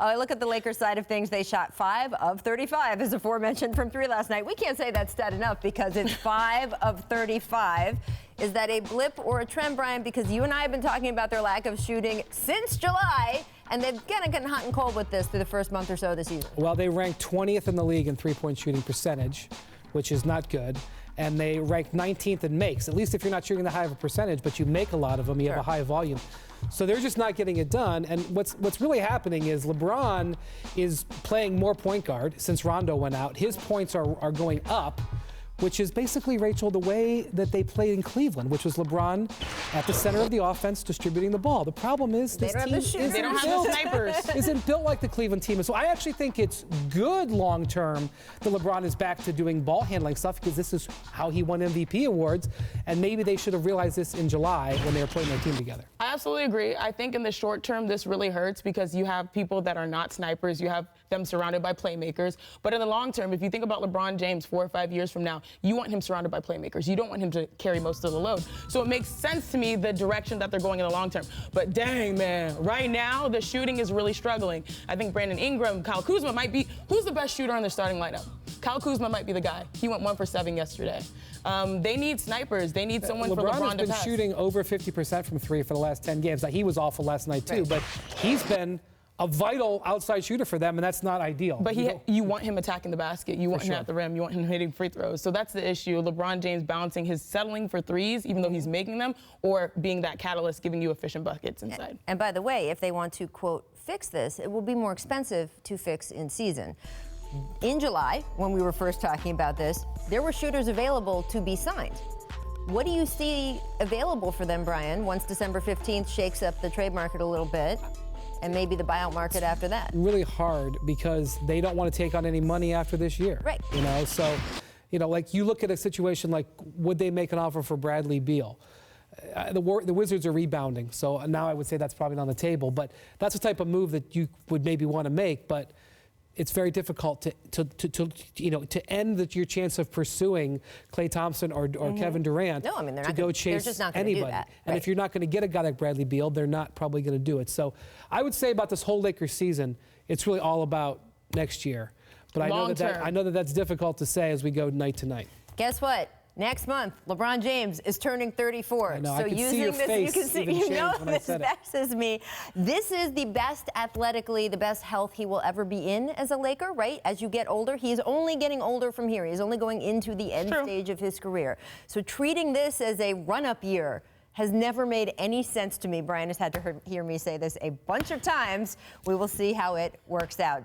Look at the Lakers side of things. They shot 5 of 35, as aforementioned, from 3 last night. We can't say that's stat enough because it's 5 of 35. Is that a blip or a trend, Brian? Because you and I have been talking about their lack of shooting since July, and they've kind of gotten hot and cold with this through the first month or so of the season. Well, they ranked 20th in the league in three-point shooting percentage, which is not good. And they ranked 19th in makes. At least if you're not shooting that high of a percentage, but you make a lot of them, you have a high volume. So they're just not getting it done. And what's really happening is LeBron is playing more point guard since Rondo went out. His points are going up, which is basically, Rachel, the way that they played in Cleveland, which was LeBron at the center of the offense distributing the ball. The problem is this team isn't built like the Cleveland team. So I actually think it's good long term that LeBron is back to doing ball handling stuff, because this is how he won MVP awards. And maybe they should have realized this in July when they were putting their team together. I absolutely agree. I think in the short term, this really hurts because you have people that are not snipers. You have them surrounded by playmakers. But in the long term, if you think about LeBron James 4 or 5 years from now, you want him surrounded by playmakers. You don't want him to carry most of the load. So it makes sense to me the direction that they're going in the long term. But dang, man, right now the shooting is really struggling. I think Brandon Ingram, Kyle Kuzma might be, who's the best shooter on their starting lineup? Kyle Kuzma might be the guy. He went 1 for 7 yesterday. They need snipers. They need someone for LeBron to pass. LeBron has been shooting over 50% from 3 for the last 10 games. Now, he was awful last night too, but he's been a vital outside shooter for them, and that's not ideal. But you want him attacking the basket. You want him at the rim. You want him hitting free throws. So that's the issue. LeBron James balancing his settling for threes, even though he's making them, or being that catalyst, giving you efficient buckets inside. And by the way, if they want to, quote, fix this, it will be more expensive to fix in season. In July, when we were first talking about this, there were shooters available to be signed. What do you see available for them, Brian, once December 15th shakes up the trade market a little bit? And maybe the buyout market after that. Really hard because they don't want to take on any money after this year. Right. You know, so, you know, like you look at a situation like, would they make an offer for Bradley Beal? The Wizards are rebounding, so now I would say that's probably not on the table. But that's the type of move that you would maybe want to make. But it's very difficult to end your chance of pursuing Klay Thompson or Kevin Durant. No, I mean, to go chase they're just not anybody. Do that. And if you're not going to get a guy like Bradley Beal, they're not probably going to do it. So I would say about this whole Lakers season, it's really all about next year. But I know that that's difficult to say as we go night to night. Guess what? Next month, LeBron James is turning 34. I know, so I can using see your this, face you can see, even change when I this said it. vexes me. This is the best athletically, the best health he will ever be in as a Laker, right? As you get older, he's only getting older from here. He's only going into the end stage of his career. So treating this as a run-up year has never made any sense to me. Brian has had to hear me say this a bunch of times. We will see how it works out.